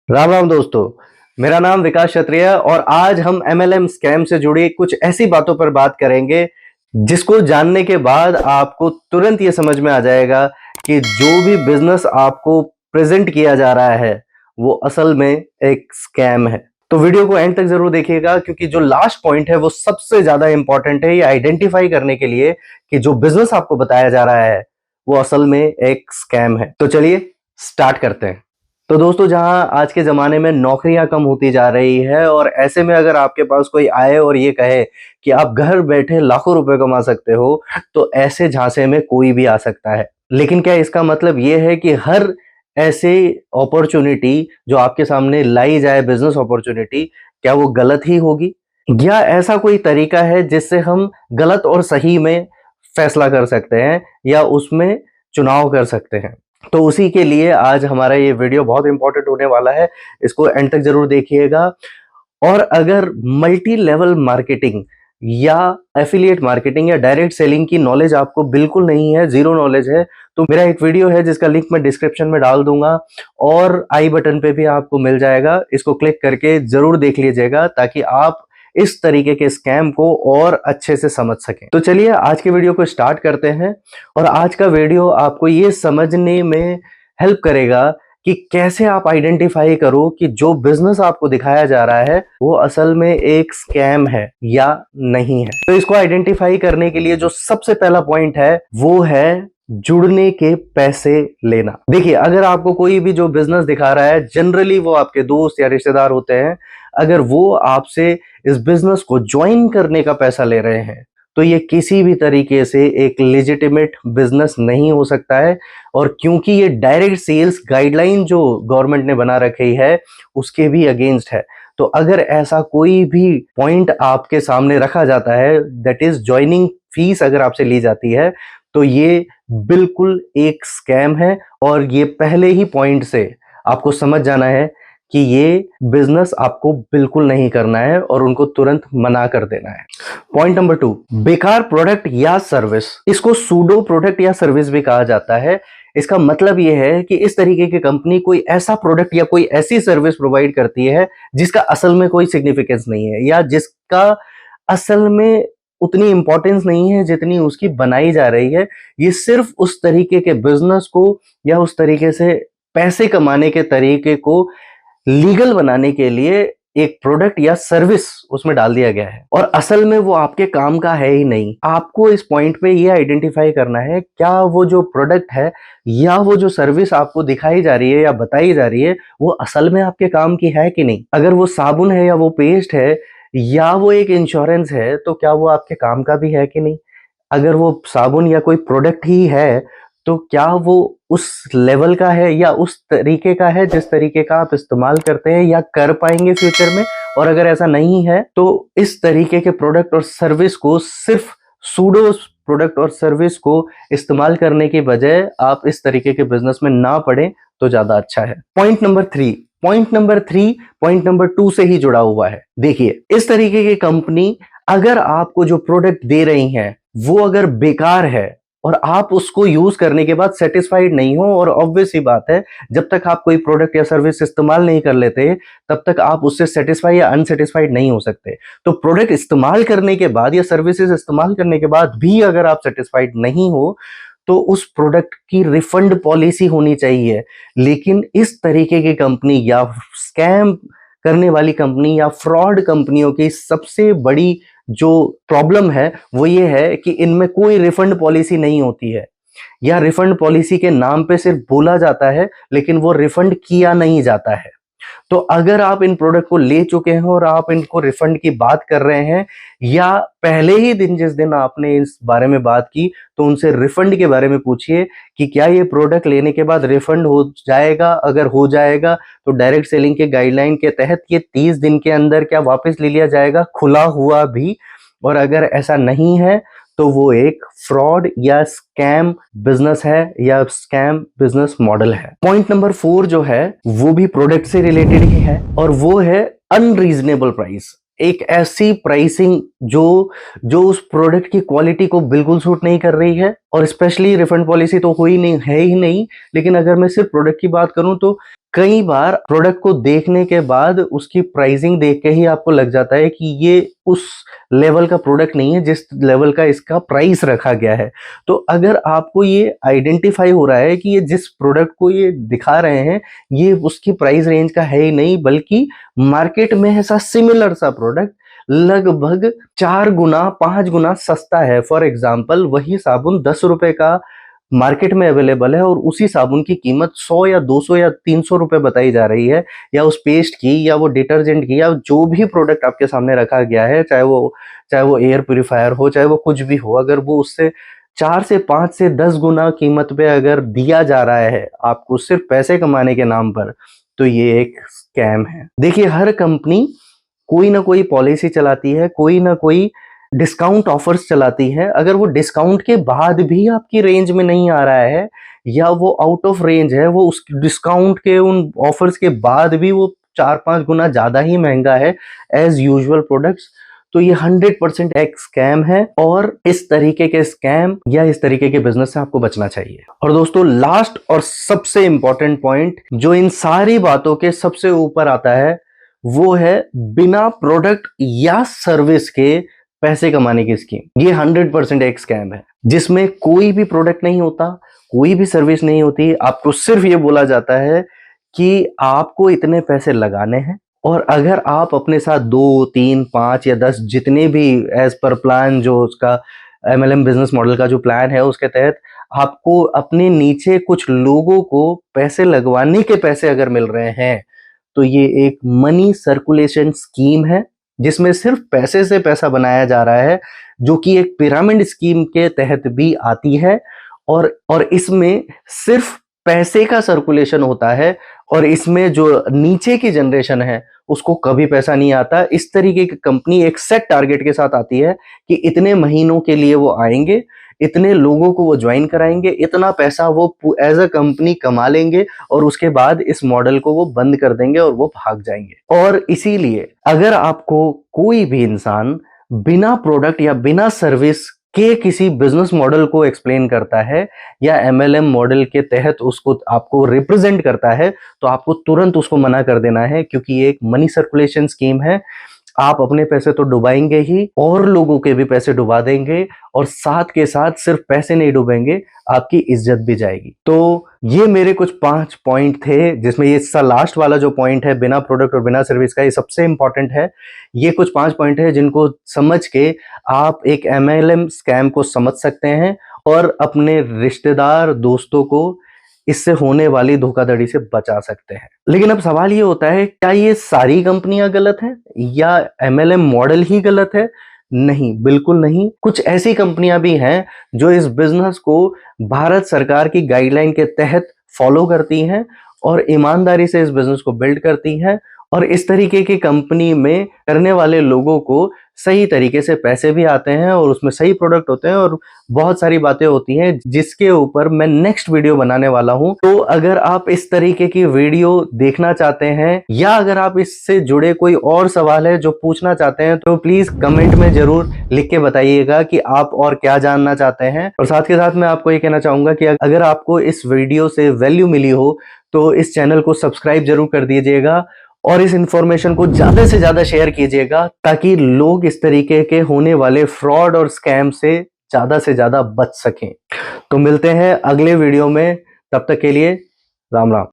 राम राम दोस्तों। मेरा नाम विकास क्षत्रिय और आज हम MLM स्कैम से जुड़ी कुछ ऐसी बातों पर बात करेंगे जिसको जानने के बाद आपको तुरंत ये समझ में आ जाएगा कि जो भी बिजनेस आपको प्रेजेंट किया जा रहा है वो असल में एक स्कैम है। तो वीडियो को एंड तक जरूर देखिएगा क्योंकि जो लास्ट पॉइंट है वो सबसे ज्यादा इंपॉर्टेंट है ये आइडेंटिफाई करने के लिए कि जो बिजनेस आपको बताया जा रहा है वो असल में एक स्कैम है। तो चलिए स्टार्ट करते हैं। तो दोस्तों, जहां आज के ज़माने में नौकरियां कम होती जा रही है और ऐसे में अगर आपके पास कोई आए और ये कहे कि आप घर बैठे लाखों रुपए कमा सकते हो, तो ऐसे झांसे में कोई भी आ सकता है। लेकिन क्या इसका मतलब ये है कि हर ऐसे अपॉर्चुनिटी जो आपके सामने लाई जाए, बिजनेस अपॉर्चुनिटी, क्या वो गलत ही होगी? या ऐसा कोई तरीका है जिससे हम गलत और सही में फैसला कर सकते हैं या उसमें चुनाव कर सकते हैं? तो उसी के लिए आज हमारा ये वीडियो बहुत इंपॉर्टेंट होने वाला है। इसको एंड तक जरूर देखिएगा। और अगर मल्टी लेवल मार्केटिंग या एफिलिएट मार्केटिंग या डायरेक्ट सेलिंग की नॉलेज आपको बिल्कुल नहीं है, जीरो नॉलेज है, तो मेरा एक वीडियो है जिसका लिंक मैं डिस्क्रिप्शन में डाल दूंगा और आई बटन पे भी आपको मिल जाएगा। इसको क्लिक करके जरूर देख लीजिएगा ताकि आप इस तरीके के स्कैम को और अच्छे से समझ सकें। तो चलिए आज के वीडियो को स्टार्ट करते हैं। और आज का वीडियो आपको ये समझने में हेल्प करेगा कि कैसे आप आइडेंटिफाई करो कि जो बिजनेस आपको दिखाया जा रहा है वो असल में एक स्कैम है या नहीं है। तो इसको आइडेंटिफाई करने के लिए जो सबसे पहला पॉइंट है वो है जुड़ने के पैसे लेना। देखिए, अगर आपको कोई भी जो बिजनेस दिखा रहा है, जनरली वो आपके दोस्त या रिश्तेदार होते हैं, अगर वो आपसे इस बिजनेस को ज्वाइन करने का पैसा ले रहे हैं तो ये किसी भी तरीके से एक लेजिटिमेट बिजनेस नहीं हो सकता है। और क्योंकि ये डायरेक्ट सेल्स गाइडलाइन जो गवर्नमेंट ने बना रखी है उसके भी अगेंस्ट है, तो अगर ऐसा कोई भी पॉइंट आपके सामने रखा जाता है, दैट इज ज्वाइनिंग फीस अगर आपसे ली जाती है, तो ये बिल्कुल एक स्कैम है। और ये पहले ही पॉइंट से आपको समझ जाना है कि ये बिजनेस आपको बिल्कुल नहीं करना है और उनको तुरंत मना कर देना है। पॉइंट नंबर 2, बेकार प्रोडक्ट या सर्विस। इसको सूडो प्रोडक्ट या सर्विस भी कहा जाता है। इसका मतलब यह है कि इस तरीके की कंपनी कोई ऐसा प्रोडक्ट या कोई ऐसी सर्विस प्रोवाइड करती है जिसका असल में कोई सिग्निफिकेंस नहीं है या जिसका असल में उतनी इंपॉर्टेंस नहीं है जितनी उसकी बनाई जा रही है। ये सिर्फ उस तरीके के बिजनेस को या उस तरीके से पैसे कमाने के तरीके को लीगल बनाने के लिए एक प्रोडक्ट या सर्विस उसमें डाल दिया गया है और असल में वो आपके काम का है ही नहीं। आपको इस पॉइंट पे ये आइडेंटिफाई करना है क्या वो जो प्रोडक्ट है या वो जो सर्विस आपको दिखाई जा रही है या बताई जा रही है वो असल में आपके काम की है कि नहीं। अगर वो साबुन है या वो पेस्ट है या वो एक इंश्योरेंस है तो क्या वो आपके काम का भी है कि नहीं। अगर वो साबुन या कोई प्रोडक्ट ही है तो क्या वो उस लेवल का है या उस तरीके का है जिस तरीके का आप इस्तेमाल करते हैं या कर पाएंगे फ्यूचर में। और अगर ऐसा नहीं है तो इस तरीके के प्रोडक्ट और सर्विस को, सिर्फ सूडो प्रोडक्ट और सर्विस को इस्तेमाल करने की बजाय आप इस तरीके के बिजनेस में ना पड़े तो ज्यादा अच्छा है। पॉइंट नंबर 3 पॉइंट नंबर 2 से ही जुड़ा हुआ है। देखिए, इस तरीके की कंपनी अगर आपको जो प्रोडक्ट दे रही है वो अगर बेकार है और आप उसको यूज करने के बाद सेटिस्फाइड नहीं हो, और ऑब्वियस ही बात है जब तक आप कोई प्रोडक्ट या सर्विस इस्तेमाल नहीं कर लेते तब तक आप उससे सेटिस्फाई या अनसेटिस्फाइड नहीं हो सकते। तो प्रोडक्ट इस्तेमाल करने के बाद या सर्विसेज इस्तेमाल करने के बाद भी अगर आप सेटिस्फाइड नहीं हो तो उस प्रोडक्ट की रिफंड पॉलिसी होनी चाहिए। लेकिन इस तरीके की कंपनी या स्कैम करने वाली कंपनी या फ्रॉड कंपनियों की सबसे बड़ी जो प्रॉब्लम है वो ये है कि इनमें कोई रिफंड पॉलिसी नहीं होती है या रिफंड पॉलिसी के नाम पे सिर्फ बोला जाता है लेकिन वो रिफंड किया नहीं जाता है। तो अगर आप इन प्रोडक्ट को ले चुके हैं और आप इनको रिफंड की बात कर रहे हैं या पहले ही दिन जिस दिन आपने इस बारे में बात की तो उनसे रिफंड के बारे में पूछिए कि क्या ये प्रोडक्ट लेने के बाद रिफंड हो जाएगा। अगर हो जाएगा तो डायरेक्ट सेलिंग के गाइडलाइन के तहत ये 30 दिन के अंदर क्या वापस ले लिया जाएगा, खुला हुआ भी। और अगर ऐसा नहीं है तो वो एक फ्रॉड या स्कैम बिजनेस है या स्कैम बिजनेस मॉडल है। पॉइंट नंबर 4 जो है वो भी प्रोडक्ट से रिलेटेड ही है और वो है अनरीजनेबल प्राइस। एक ऐसी प्राइसिंग जो उस प्रोडक्ट की क्वालिटी को बिल्कुल सूट नहीं कर रही है, और स्पेशली रिफंड पॉलिसी तो हुई नहीं है ही नहीं। लेकिन अगर मैं सिर्फ प्रोडक्ट की बात करूं तो कई बार प्रोडक्ट को देखने के बाद उसकी प्राइसिंग देख के ही आपको लग जाता है कि ये उस लेवल का प्रोडक्ट नहीं है जिस लेवल का इसका प्राइस रखा गया है। तो अगर आपको ये आइडेंटिफाई हो रहा है कि ये जिस प्रोडक्ट को ये दिखा रहे हैं ये उसकी प्राइस रेंज का है ही नहीं, बल्कि मार्केट में ऐसा सिमिलर सा प्रोडक्ट लगभग 4 गुना 5 गुना सस्ता है। फॉर एग्जाम्पल, वही साबुन 10 रुपए का मार्केट में अवेलेबल है और उसी साबुन की कीमत 100 या 200 या 300 रुपए बताई जा रही है, या उस पेस्ट की या वो डिटर्जेंट की या जो भी प्रोडक्ट आपके सामने रखा गया है, चाहे वो एयर प्यूरिफायर हो, चाहे वो कुछ भी हो, अगर वो उससे 4 से 5 से 10 गुना कीमत पे अगर दिया जा रहा है आपको सिर्फ पैसे कमाने के नाम पर, तो ये एक स्कैम है। देखिए, हर कंपनी कोई ना कोई पॉलिसी चलाती है, कोई ना कोई डिस्काउंट ऑफर्स चलाती है। अगर वो डिस्काउंट के बाद भी आपकी रेंज में नहीं आ रहा है या वो आउट ऑफ रेंज है, वो उस डिस्काउंट के उन ऑफर्स के बाद भी वो 4-5 गुना ज्यादा ही महंगा है एज यूजुअल प्रोडक्ट्स, तो ये 100% एक स्कैम है और इस तरीके के स्कैम या इस तरीके के बिजनेस से आपको बचना चाहिए। और दोस्तों, लास्ट और सबसे इंपॉर्टेंट पॉइंट जो इन सारी बातों के सबसे ऊपर आता है वो है बिना प्रोडक्ट या सर्विस के पैसे कमाने की स्कीम। ये 100% एक स्कैम है जिसमें कोई भी प्रोडक्ट नहीं होता, कोई भी सर्विस नहीं होती। आपको सिर्फ ये बोला जाता है कि आपको इतने पैसे लगाने हैं और अगर आप अपने साथ 2, 3, 5 या 10 जितने भी एज पर प्लान जो उसका MLM बिजनेस मॉडल का जो प्लान है उसके तहत आपको अपने नीचे कुछ लोगों को पैसे लगवाने के पैसे अगर मिल रहे हैं, तो ये एक मनी सर्कुलेशन स्कीम है जिसमें सिर्फ पैसे से पैसा बनाया जा रहा है, जो कि एक पिरामिड स्कीम के तहत भी आती है। और इसमें सिर्फ पैसे का सर्कुलेशन होता है और इसमें जो नीचे की जनरेशन है उसको कभी पैसा नहीं आता। इस तरीके की कंपनी एक सेट टारगेट के साथ आती है कि इतने महीनों के लिए वो आएंगे, इतने लोगों को वो ज्वाइन कराएंगे, इतना पैसा वो एज अ कंपनी कमा लेंगे और उसके बाद इस मॉडल को वो बंद कर देंगे और वो भाग जाएंगे। और इसीलिए अगर आपको कोई भी इंसान बिना प्रोडक्ट या बिना सर्विस के किसी बिजनेस मॉडल को एक्सप्लेन करता है या MLM मॉडल के तहत उसको आपको रिप्रेजेंट करता है, तो आपको तुरंत उसको मना कर देना है, क्योंकि ये एक मनी सर्कुलेशन स्कीम है। आप अपने पैसे तो डुबाएंगे ही और लोगों के भी पैसे डुबा देंगे, और साथ के साथ सिर्फ पैसे नहीं डूबेंगे, आपकी इज्जत भी जाएगी। तो ये मेरे कुछ 5 पॉइंट थे, जिसमें ये लास्ट वाला जो पॉइंट है बिना प्रोडक्ट और बिना सर्विस का, ये सबसे इंपॉर्टेंट है। ये कुछ 5 पॉइंट है जिनको समझ के आप एक MLM स्कैम को समझ सकते हैं और अपने रिश्तेदार दोस्तों को इससे होने वाली धोखाधड़ी से बचा सकते हैं। लेकिन अब सवाल ये होता है, क्या ये सारी कंपनियां गलत हैं या MLM मॉडल ही गलत है? नहीं, बिल्कुल नहीं। कुछ ऐसी कंपनियां भी हैं जो इस बिजनेस को भारत सरकार की गाइडलाइन के तहत फॉलो करती हैं और ईमानदारी से इस बिजनेस को बिल्ड करती हैं, और इस तरीके की कंपनी में करने वाले लोगों को सही तरीके से पैसे भी आते हैं और उसमें सही प्रोडक्ट होते हैं और बहुत सारी बातें होती हैं जिसके ऊपर मैं नेक्स्ट वीडियो बनाने वाला हूं। तो अगर आप इस तरीके की वीडियो देखना चाहते हैं या अगर आप इससे जुड़े कोई और सवाल है जो पूछना चाहते हैं, तो प्लीज कमेंट में जरूर लिख के बताइएगा कि आप और क्या जानना चाहते हैं। और साथ के साथ मैं आपको ये कहना चाहूंगा कि अगर आपको इस वीडियो से वैल्यू मिली हो तो इस चैनल को सब्सक्राइब जरूर कर दीजिएगा और इस इंफॉर्मेशन को ज्यादा से ज्यादा शेयर कीजिएगा, ताकि लोग इस तरीके के होने वाले फ्रॉड और स्कैम से ज्यादा बच सकें। तो मिलते हैं अगले वीडियो में, तब तक के लिए राम राम।